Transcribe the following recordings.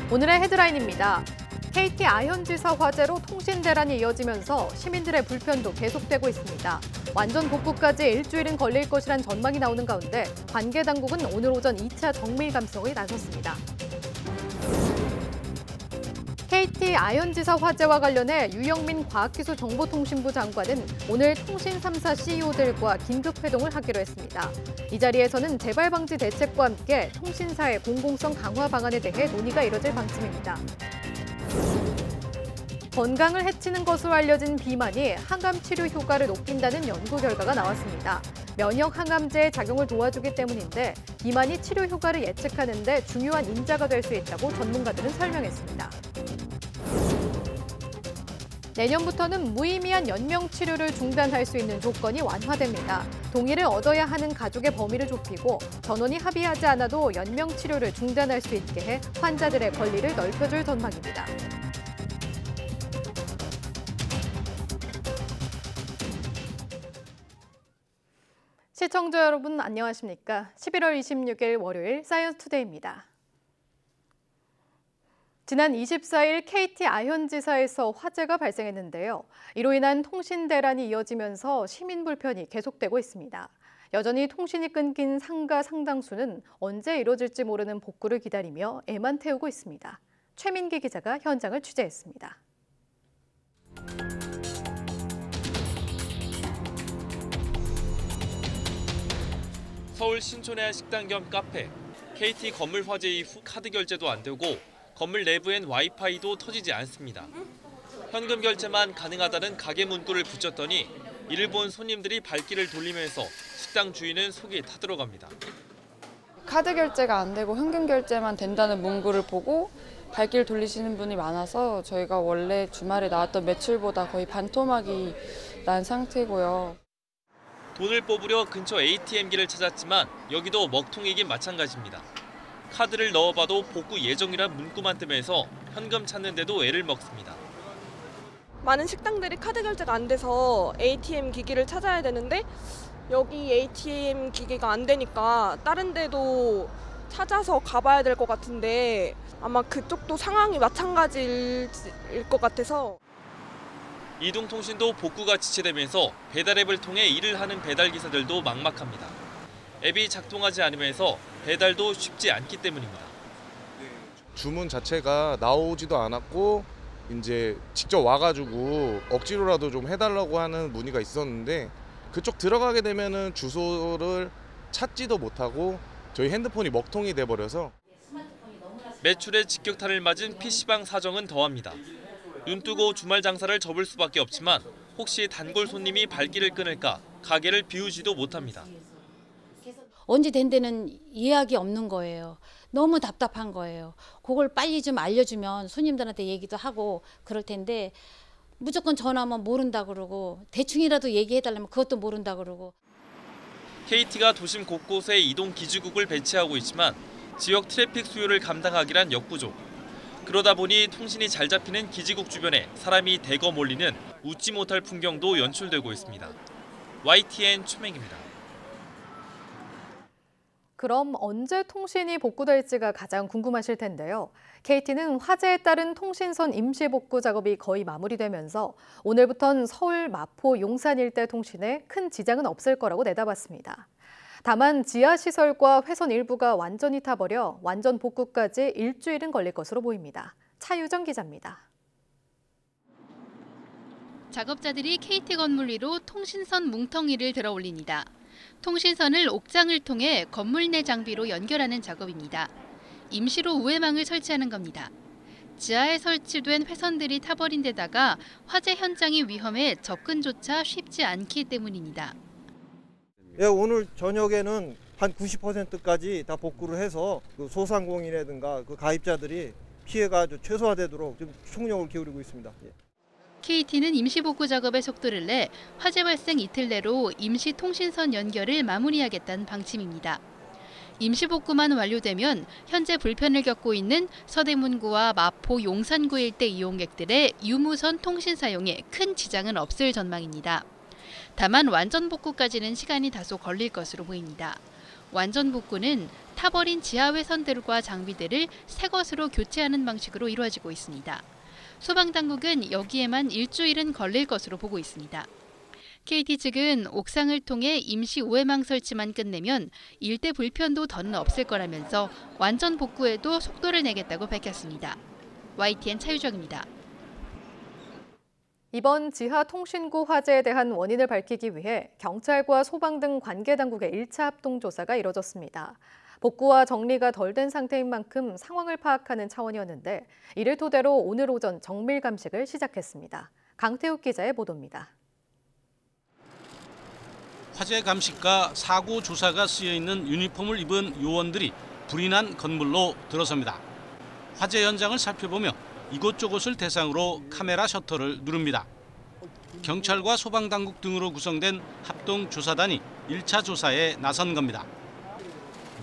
오늘의 헤드라인입니다. KT 아현지사 화재로 통신 대란이 이어지면서 시민들의 불편도 계속되고 있습니다. 완전 복구까지 일주일은 걸릴 것이란 전망이 나오는 가운데 관계 당국은 오늘 오전 2차 정밀 감성에 나섰습니다. KT 아현지사 화재와 관련해 유영민 과학기술정보통신부 장관은 오늘 통신 3사 CEO들과 긴급 회동을 하기로 했습니다. 이 자리에서는 재발 방지 대책과 함께 통신사의 공공성 강화 방안에 대해 논의가 이뤄질 방침입니다. 건강을 해치는 것으로 알려진 비만이 항암 치료 효과를 높인다는 연구 결과가 나왔습니다. 면역 항암제의 작용을 도와주기 때문인데 비만이 치료 효과를 예측하는 데 중요한 인자가 될 수 있다고 전문가들은 설명했습니다. 내년부터는 무의미한 연명 치료를 중단할 수 있는 조건이 완화됩니다. 동의를 얻어야 하는 가족의 범위를 좁히고 전원이 합의하지 않아도 연명 치료를 중단할 수 있게 해 환자들의 권리를 넓혀줄 전망입니다. 시청자 여러분 안녕하십니까? 11월 26일 월요일 사이언스 투데이입니다. 지난 24일 KT 아현지사에서 화재가 발생했는데요. 이로 인한 통신 대란이 이어지면서 시민 불편이 계속되고 있습니다. 여전히 통신이 끊긴 상가 상당수는 언제 이뤄질지 모르는 복구를 기다리며 애만 태우고 있습니다. 최민기 기자가 현장을 취재했습니다. 서울 신촌의 한 식당 겸 카페. KT 건물 화재 이후 카드 결제도 안 되고 건물 내부엔 와이파이도 터지지 않습니다. 현금 결제만 가능하다는 가게 문구를 붙였더니 이를 본 손님들이 발길을 돌리면서 식당 주인은 속이 타들어갑니다. 카드 결제가 안 되고 현금 결제만 된다는 문구를 보고 발길 돌리시는 분이 많아서 저희가 원래 주말에 나왔던 매출보다 거의 반토막이 난 상태고요. 돈을 뽑으려 근처 ATM기를 찾았지만 여기도 먹통이긴 마찬가지입니다. 카드를 넣어봐도 복구 예정이란 문구만 뜨면서 현금 찾는데도 애를 먹습니다. 많은 식당들이 카드 결제가 안 돼서 ATM 기기를 찾아야 되는데 여기 ATM 기기가 안 되니까 다른 데도 찾아서 가봐야 될 것 같은데 아마 그쪽도 상황이 마찬가지일 것 같아서. 이동통신도 복구가 지체되면서 배달앱을 통해 일을 하는 배달기사들도 막막합니다. 앱이 작동하지 않으면서 배달도 쉽지 않기 때문입니다. 주문 자체가 나오지도 않았고 이제 직접 와가지고 억지로라도 좀 해달라고 하는 문의가 있었는데 그쪽 들어가게 되면은 주소를 찾지도 못하고 저희 핸드폰이 먹통이 돼버려서. 매출에 직격탄을 맞은 PC방 사정은 더합니다. 눈뜨고 주말 장사를 접을 수밖에 없지만 혹시 단골 손님이 발길을 끊을까 가게를 비우지도 못합니다. 언제 된 데는 예약이 없는 거예요. 너무 답답한 거예요. 그걸 빨리 좀 알려주면 손님들한테 얘기도 하고 그럴 텐데 무조건 전화하면 모른다 그러고 대충이라도 얘기해달라면 그것도 모른다 그러고. KT가 도심 곳곳에 이동 기지국을 배치하고 있지만 지역 트래픽 수요를 감당하기란 역부족. 그러다 보니 통신이 잘 잡히는 기지국 주변에 사람이 대거 몰리는 웃지 못할 풍경도 연출되고 있습니다. YTN 최민기입니다. 그럼 언제 통신이 복구될지가 가장 궁금하실 텐데요. KT는 화재에 따른 통신선 임시 복구 작업이 거의 마무리되면서 오늘부터는 서울, 마포, 용산 일대 통신에 큰 지장은 없을 거라고 내다봤습니다. 다만 지하시설과 회선 일부가 완전히 타버려 완전 복구까지 일주일은 걸릴 것으로 보입니다. 차유정 기자입니다. 작업자들이 KT 건물 위로 통신선 뭉텅이를 들어 올립니다. 통신선을 옥장을 통해 건물 내 장비로 연결하는 작업입니다. 임시로 우회망을 설치하는 겁니다. 지하에 설치된 회선들이 타버린 데다가 화재 현장이 위험해 접근조차 쉽지 않기 때문입니다. 예, 오늘 저녁에는 한 90%까지 다 복구를 해서 그 소상공인이라든가 그 가입자들이 피해가 아주 최소화되도록 좀 총력을 기울이고 있습니다. 예. KT는 임시 복구 작업에 속도를 내 화재 발생 이틀 내로 임시 통신선 연결을 마무리하겠다는 방침입니다. 임시 복구만 완료되면 현재 불편을 겪고 있는 서대문구와 마포, 용산구 일대 이용객들의 유무선 통신 사용에 큰 지장은 없을 전망입니다. 다만 완전 복구까지는 시간이 다소 걸릴 것으로 보입니다. 완전 복구는 타버린 지하회선들과 장비들을 새 것으로 교체하는 방식으로 이루어지고 있습니다. 소방당국은 여기에만 일주일은 걸릴 것으로 보고 있습니다. KT 측은 옥상을 통해 임시 우회망 설치만 끝내면 일대 불편도 더는 없을 거라면서 완전 복구에도 속도를 내겠다고 밝혔습니다. YTN 차유정입니다. 이번 지하 통신구 화재에 대한 원인을 밝히기 위해 경찰과 소방 등 관계 당국의 1차 합동 조사가 이뤄졌습니다. 복구와 정리가 덜 된 상태인 만큼 상황을 파악하는 차원이었는데 이를 토대로 오늘 오전 정밀 감식을 시작했습니다. 강태욱 기자의 보도입니다. 화재 감식과 사고 조사가 쓰여 있는 유니폼을 입은 요원들이 불이 난 건물로 들어섭니다. 화재 현장을 살펴보며 이곳저곳을 대상으로 카메라 셔터를 누릅니다. 경찰과 소방당국 등으로 구성된 합동조사단이 1차 조사에 나선 겁니다.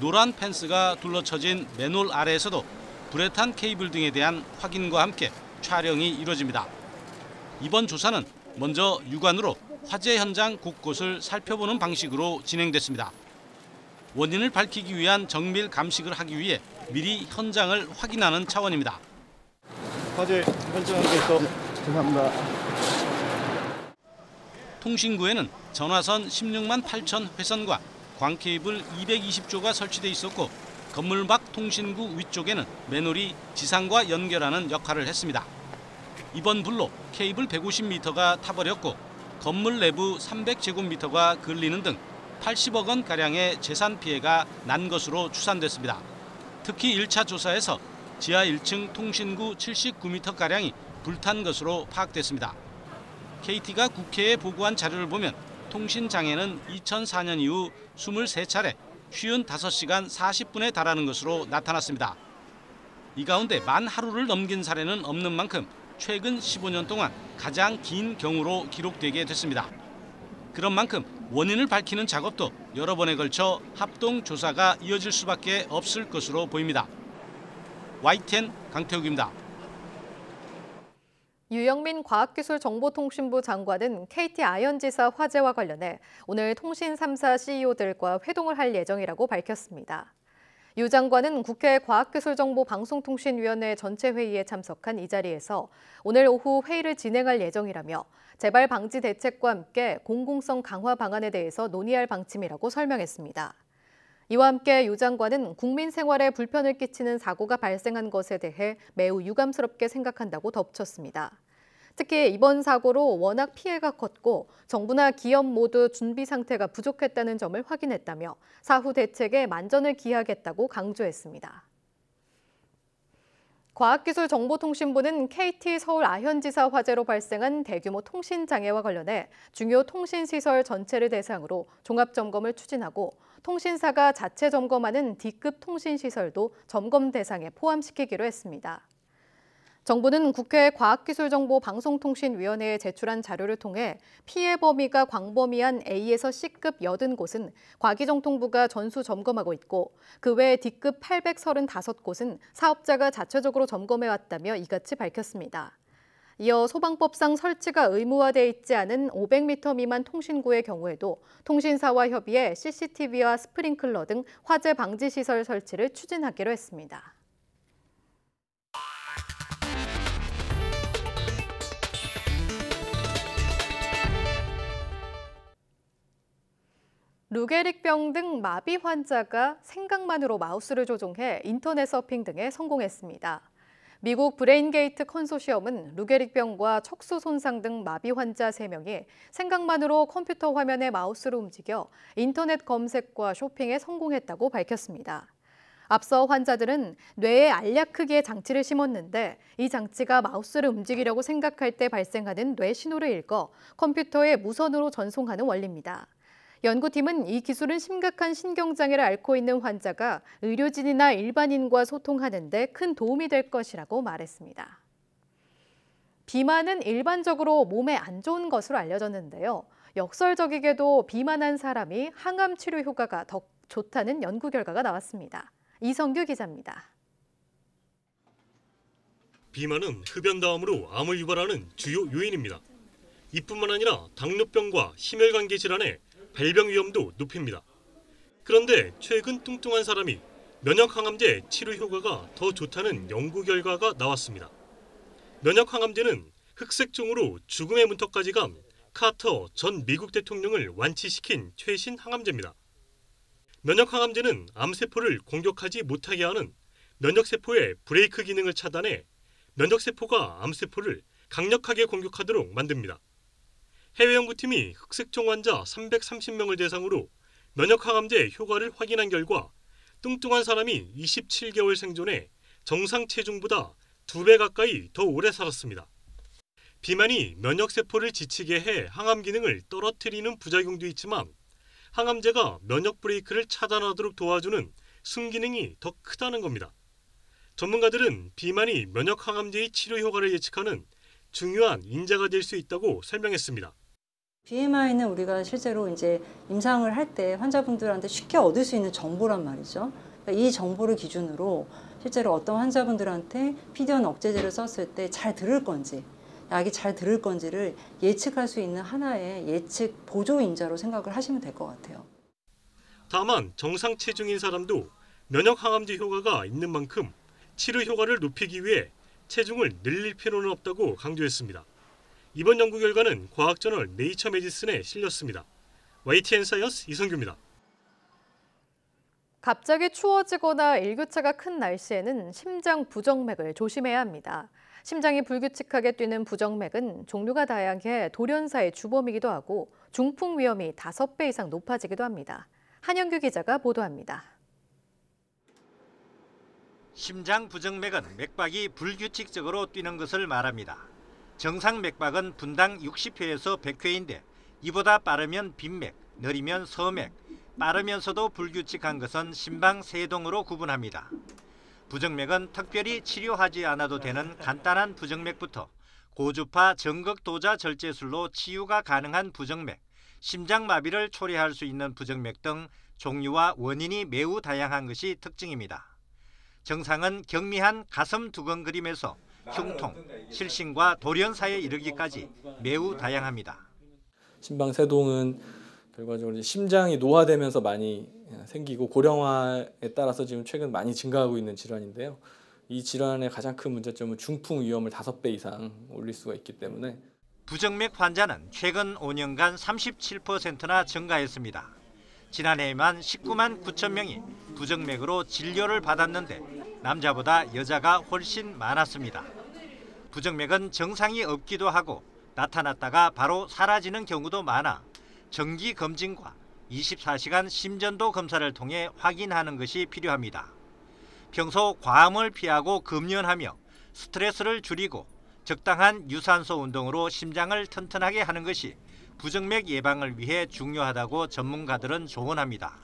노란 펜스가 둘러쳐진 맨홀 아래에서도 불에 탄 케이블 등에 대한 확인과 함께 촬영이 이루어집니다. 이번 조사는 먼저 육안으로 화재 현장 곳곳을 살펴보는 방식으로 진행됐습니다. 원인을 밝히기 위한 정밀 감식을 하기 위해 미리 현장을 확인하는 차원입니다. 화재 현장에서 죄송합니다. 통신구에는 전화선 16만 8천 회선과 광케이블 220조가 설치돼 있었고 건물 밖 통신구 위쪽에는 맨홀이 지상과 연결하는 역할을 했습니다. 이번 불로 케이블 150m가 타버렸고 건물 내부 300제곱미터가 걸리는 등 80억 원가량의 재산 피해가 난 것으로 추산됐습니다. 특히 1차 조사에서 지하 1층 통신구 79m가량이 불탄 것으로 파악됐습니다. KT가 국회에 보고한 자료를 보면 통신 장애는 2004년 이후 23차례 55시간 40분에 달하는 것으로 나타났습니다. 이 가운데 만 하루를 넘긴 사례는 없는 만큼 최근 15년 동안 가장 긴 경우로 기록되게 됐습니다. 그런 만큼 원인을 밝히는 작업도 여러 번에 걸쳐 합동 조사가 이어질 수밖에 없을 것으로 보입니다. YTN 강태욱입니다. 유영민 과학기술정보통신부 장관은 KT 아현지사 화재와 관련해 오늘 통신 3사 CEO들과 회동을 할 예정이라고 밝혔습니다. 유 장관은 국회 과학기술정보방송통신위원회 전체 회의에 참석한 이 자리에서 오늘 오후 회의를 진행할 예정이라며 재발 방지 대책과 함께 공공성 강화 방안에 대해서 논의할 방침이라고 설명했습니다. 이와 함께 유 장관은 국민 생활에 불편을 끼치는 사고가 발생한 것에 대해 매우 유감스럽게 생각한다고 덧붙였습니다. 특히 이번 사고로 워낙 피해가 컸고 정부나 기업 모두 준비 상태가 부족했다는 점을 확인했다며 사후 대책에 만전을 기하겠다고 강조했습니다. 과학기술정보통신부는 KT 서울 아현지사 화재로 발생한 대규모 통신 장애와 관련해 중요 통신시설 전체를 대상으로 종합점검을 추진하고 통신사가 자체 점검하는 D급 통신시설도 점검 대상에 포함시키기로 했습니다. 정부는 국회 과학기술정보방송통신위원회에 제출한 자료를 통해 피해 범위가 광범위한 A에서 C급 80곳은 과기정통부가 전수 점검하고 있고 그 외 D급 835곳은 사업자가 자체적으로 점검해왔다며 이같이 밝혔습니다. 이어 소방법상 설치가 의무화돼 있지 않은 500m 미만 통신구의 경우에도 통신사와 협의해 CCTV와 스프링클러 등 화재 방지 시설 설치를 추진하기로 했습니다. 루게릭병 등 마비 환자가 생각만으로 마우스를 조종해 인터넷 서핑 등에 성공했습니다. 미국 브레인게이트 컨소시엄은 루게릭병과 척수 손상 등 마비 환자 3명이 생각만으로 컴퓨터 화면에 마우스를 움직여 인터넷 검색과 쇼핑에 성공했다고 밝혔습니다. 앞서 환자들은 뇌에 알약 크기의 장치를 심었는데 이 장치가 마우스를 움직이려고 생각할 때 발생하는 뇌 신호를 읽어 컴퓨터에 무선으로 전송하는 원리입니다. 연구팀은 이 기술은 심각한 신경장애를 앓고 있는 환자가 의료진이나 일반인과 소통하는 데 큰 도움이 될 것이라고 말했습니다. 비만은 일반적으로 몸에 안 좋은 것으로 알려졌는데요. 역설적이게도 비만한 사람이 항암 치료 효과가 더 좋다는 연구 결과가 나왔습니다. 이성규 기자입니다. 비만은 흡연 다음으로 암을 유발하는 주요 요인입니다. 이뿐만 아니라 당뇨병과 심혈관계 질환의 발병 위험도 높입니다. 그런데 최근 뚱뚱한 사람이 면역항암제 치료 효과가 더 좋다는 연구 결과가 나왔습니다. 면역항암제는 흑색종으로 죽음의 문턱까지 간 카터 전 미국 대통령을 완치시킨 최신 항암제입니다. 면역항암제는 암세포를 공격하지 못하게 하는 면역세포의 브레이크 기능을 차단해 면역세포가 암세포를 강력하게 공격하도록 만듭니다. 해외 연구팀이 흑색종 환자 330명을 대상으로 면역항암제 효과를 확인한 결과 뚱뚱한 사람이 27개월 생존해 정상 체중보다 2배 가까이 더 오래 살았습니다. 비만이 면역세포를 지치게 해 항암 기능을 떨어뜨리는 부작용도 있지만 항암제가 면역 브레이크를 차단하도록 도와주는 순기능이 더 크다는 겁니다. 전문가들은 비만이 면역항암제의 치료 효과를 예측하는 중요한 인자가 될 수 있다고 설명했습니다. BMI는 우리가 실제로 이제 임상을 할 때 환자분들한테 쉽게 얻을 수 있는 정보란 말이죠. 그러니까 이 정보를 기준으로 실제로 어떤 환자분들한테 PD-1 억제제를 썼을 때 잘 들을 건지, 약이 잘 들을 건지를 예측할 수 있는 하나의 예측 보조 인자로 생각을 하시면 될 것 같아요. 다만 정상 체중인 사람도 면역 항암제 효과가 있는 만큼 치료 효과를 높이기 위해 체중을 늘릴 필요는 없다고 강조했습니다. 이번 연구 결과는 과학저널 네이처 메디슨에 실렸습니다. YTN 사이언스 이성규입니다. 갑자기 추워지거나 일교차가 큰 날씨에는 심장 부정맥을 조심해야 합니다. 심장이 불규칙하게 뛰는 부정맥은 종류가 다양해 돌연사의 주범이기도 하고 중풍 위험이 5배 이상 높아지기도 합니다. 한영규 기자가 보도합니다. 심장 부정맥은 맥박이 불규칙적으로 뛰는 것을 말합니다. 정상 맥박은 분당 60회에서 100회인데 이보다 빠르면 빈맥, 느리면 서맥, 빠르면서도 불규칙한 것은 심방세동으로 구분합니다. 부정맥은 특별히 치료하지 않아도 되는 간단한 부정맥부터 고주파 정극도자 절제술로 치유가 가능한 부정맥, 심장마비를 초래할 수 있는 부정맥 등 종류와 원인이 매우 다양한 것이 특징입니다. 증상은 경미한 가슴 두근거림에서 흉통, 실신과 돌연사에 이르기까지 매우 다양합니다. 심방세동은 결과적으로 심장이 노화되면서 많이 생기고 고령화에 따라서 지금 최근 많이 증가하고 있는 질환인데요. 이 질환의 가장 큰 문제점은 중풍 위험을 5배 이상 올릴 수가 있기 때문에 부정맥 환자는 최근 5년간 37%나 증가했습니다. 지난해에만 19만 9천 명이 부정맥으로 진료를 받았는데 남자보다 여자가 훨씬 많았습니다. 부정맥은 증상이 없기도 하고 나타났다가 바로 사라지는 경우도 많아 정기 검진과 24시간 심전도 검사를 통해 확인하는 것이 필요합니다. 평소 과음을 피하고 금연하며 스트레스를 줄이고 적당한 유산소 운동으로 심장을 튼튼하게 하는 것이 부정맥 예방을 위해 중요하다고 전문가들은 조언합니다.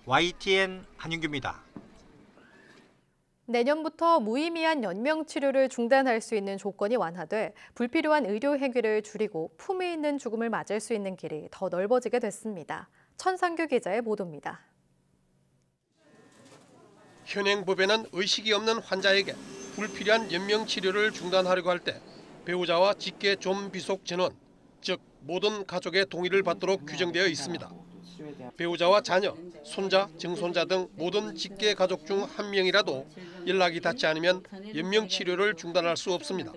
YTN 한윤규입니다. 내년부터 무의미한 연명 치료를 중단할 수 있는 조건이 완화돼 불필요한 의료 행위를 줄이고 품위 있는 죽음을 맞을 수 있는 길이 더 넓어지게 됐습니다. 천상규 기자의 보도입니다. 현행 법에는 의식이 없는 환자에게 불필요한 연명 치료를 중단하려고 할 때 배우자와 직계 존비속 전원, 즉 모든 가족의 동의를 받도록 규정되어 있습니다. 배우자와 자녀, 손자, 증손자 등 모든 직계 가족 중 한 명이라도 연락이 닿지 않으면 연명치료를 중단할 수 없습니다.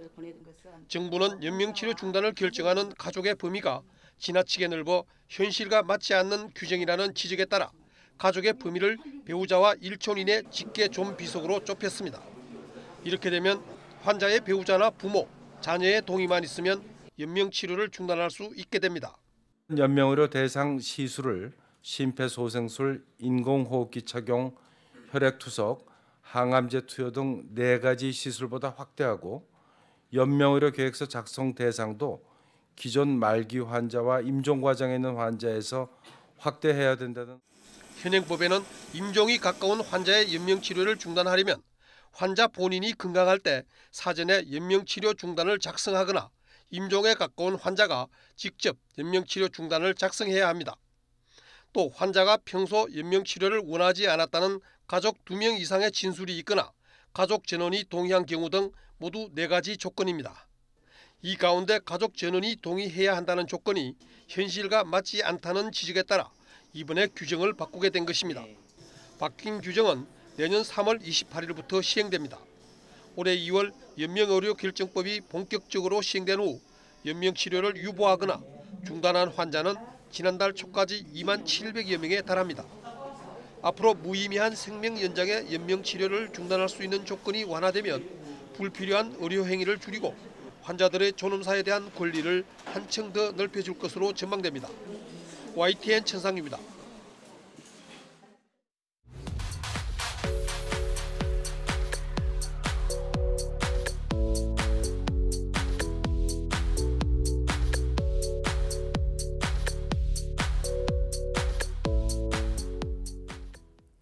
정부는 연명치료 중단을 결정하는 가족의 범위가 지나치게 넓어 현실과 맞지 않는 규정이라는 지적에 따라 가족의 범위를 배우자와 1촌 이내 직계 존비속으로 좁혔습니다. 이렇게 되면 환자의 배우자나 부모, 자녀의 동의만 있으면 연명치료를 중단할 수 있게 됩니다. 연명의료 대상 시술을 심폐소생술, 인공호흡기 착용, 혈액투석, 항암제 투여 등 4가지 시술보다 확대하고 연명의료 계획서 작성 대상도 기존 말기 환자와 임종 과정에 있는 환자에서 확대해야 된다는. 현행법에는 임종이 가까운 환자의 연명치료를 중단하려면 환자 본인이 건강할 때 사전에 연명치료 중단을 작성하거나 임종에 가까운 환자가 직접 연명치료 중단을 작성해야 합니다. 또 환자가 평소 연명치료를 원하지 않았다는 가족 2명 이상의 진술이 있거나 가족 전원이 동의한 경우 등 모두 4가지 조건입니다. 이 가운데 가족 전원이 동의해야 한다는 조건이 현실과 맞지 않다는 지적에 따라 이번에 규정을 바꾸게 된 것입니다. 바뀐 규정은 내년 3월 28일부터 시행됩니다. 올해 2월 연명의료결정법이 본격적으로 시행된 후 연명치료를 유보하거나 중단한 환자는 지난달 초까지 2만 700여 명에 달합니다. 앞으로 무의미한 생명 연장의 연명치료를 중단할 수 있는 조건이 완화되면 불필요한 의료 행위를 줄이고 환자들의 존엄사에 대한 권리를 한층 더 넓혀줄 것으로 전망됩니다. YTN 천상입니다.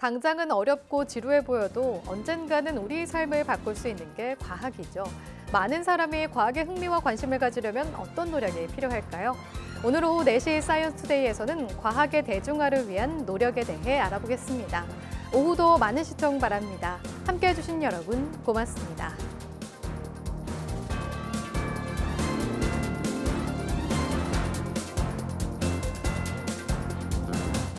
당장은 어렵고 지루해 보여도 언젠가는 우리의 삶을 바꿀 수 있는 게 과학이죠. 많은 사람이 과학에 흥미와 관심을 가지려면 어떤 노력이 필요할까요? 오늘 오후 4시 사이언스 투데이에서는 과학의 대중화를 위한 노력에 대해 알아보겠습니다. 오후도 많은 시청 바랍니다. 함께해 주신 여러분 고맙습니다.